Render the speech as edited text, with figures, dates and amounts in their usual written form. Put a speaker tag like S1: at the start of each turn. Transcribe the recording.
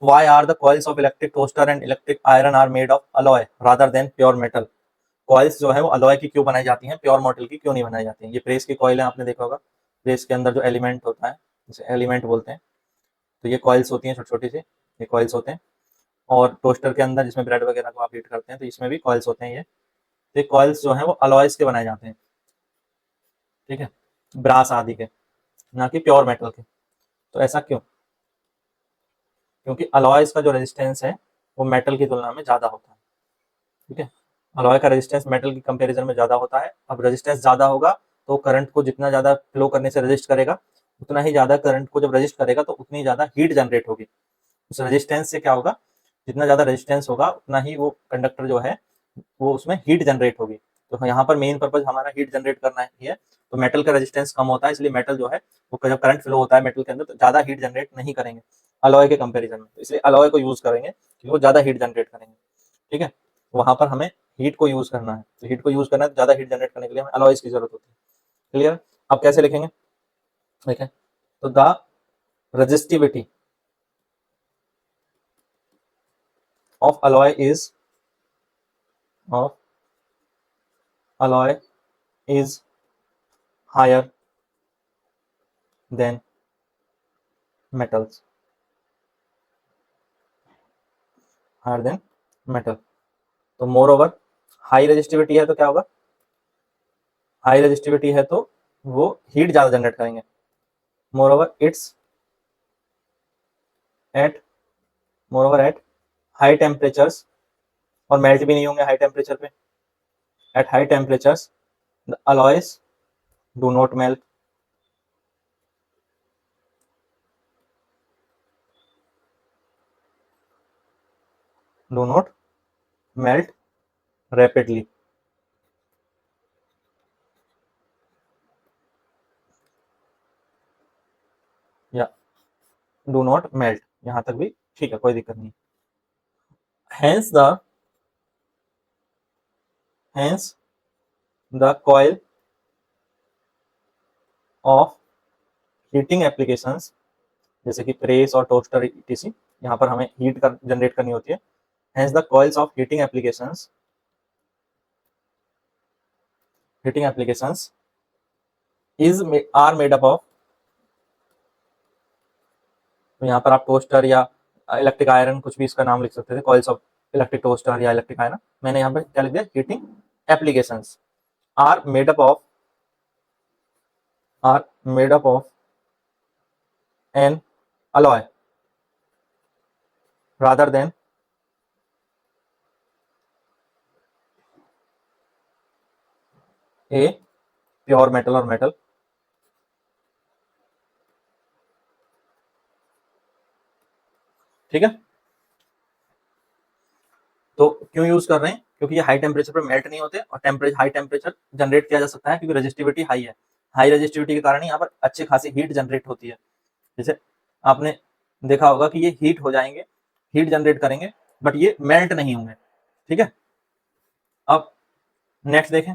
S1: Why are the coils of electric toaster and electric iron are made of alloy rather than pure metal? Coils जो है वो alloy की क्यों बनाई जाती हैं, प्योर मेटल की क्यों नहीं बनाई जाती हैं? ये प्रेस की कॉइल है, आपने देखा होगा। प्रेस के अंदर जो एलिमेंट होता है जिसे एलिमेंट बोलते हैं, तो ये कॉइल्स होती हैं छोटी छोटी सी, ये कॉइल्स होते हैं। और टोस्टर के अंदर जिसमें ब्रेड वगैरह को आप हीट करते हैं तो इसमें भी कॉइल्स होते हैं। ये कॉइल्स जो है वो अलॉयज के बनाए जाते हैं, ठीक है, ब्रास आदि के, ना कि प्योर मेटल के। तो ऐसा क्यों? क्योंकि अलॉयज का जो रेजिस्टेंस है वो मेटल की तुलना में ज़्यादा होता है, ठीक है। अलॉय का रेजिस्टेंस मेटल की कंपैरिजन में ज़्यादा होता है। अब रेजिस्टेंस ज़्यादा होगा तो करंट को जितना ज़्यादा फ्लो करने से रेजिस्ट करेगा, उतना ही ज़्यादा करंट को जब रेजिस्ट करेगा तो उतनी ज़्यादा हीट जनरेट होगी। उस रेजिस्टेंस से क्या होगा, जितना ज़्यादा रेजिस्टेंस होगा उतना ही वो कंडक्टर जो है वो उसमें हीट जनरेट होगी। तो यहाँ पर मेन पर्पज हमारा हीट जनरेट करना ही है। तो मेटल का रेजिस्टेंस कम होता है, इसलिए मेटल जो है वो जब करंट फ्लो होता है मेटल के अंदर तो ज़्यादा हीट जनरेट नहीं करेंगे अलॉय के कंपेरिजन में। तो इसलिए अलॉय को यूज़ करेंगे क्योंकि वो ज़्यादा हीट जनरेट करेंगे, ठीक है। वहाँ पर हमें हीट को यूज़ करना है, तो हीट को यूज़ करना है तो ज़्यादा हीट जनरेट करने के लिए हमें अलॉयज की जरूरत होती है। क्लियर? अब कैसे लिखेंगे, ठीक है। तो the resistivity of alloy is of alloy is higher than metals, higher than metal। तो मोर ओवर हाई रेजिस्टिविटी है तो क्या होगा, हाई रेजिस्टिविटी है तो वो हीट ज्यादा जनरेट करेंगे। Moreover it's at moreover at high temperatures, और मेल्ट भी नहीं होंगे हाई टेम्परेचर पे। At high temperatures the alloys do not melt, do not melt rapidly, या do not melt, यहाँ तक भी ठीक है, कोई दिक्कत नहीं। hence the coil of heating applications जैसे कि प्रेस और टोस्टर etc, यहाँ पर हमें हीट कर जनरेट करनी होती है। hence the coils of heating applications is are made up of, तो यहाँ पर आप टोस्टर या इलेक्ट्रिक आयरन कुछ भी इसका नाम लिख सकते थे, कॉइल्स ऑफ इलेक्ट्रिक टोस्टर या इलेक्ट्रिक आयरन। मैंने यहाँ पर क्या लिख दिया, heating applications are made up of an alloy rather than a pure metal और मेटल। ठीक है, तो क्यों यूज कर रहे हैं, क्योंकि ये हाई टेम्परेचर पर मेल्ट नहीं होते और हाई टेम्परेचर जनरेट किया जा सकता है क्योंकि रेजिस्टिविटी हाई है। हाई रेजिस्टिविटी के कारण यहाँ पर अच्छी खासी हीट जनरेट होती है। जैसे आपने देखा होगा कि ये हीट हो जाएंगे, हीट जनरेट करेंगे, बट ये मेल्ट नहीं होंगे। ठीक है, अब नेक्स्ट देखें,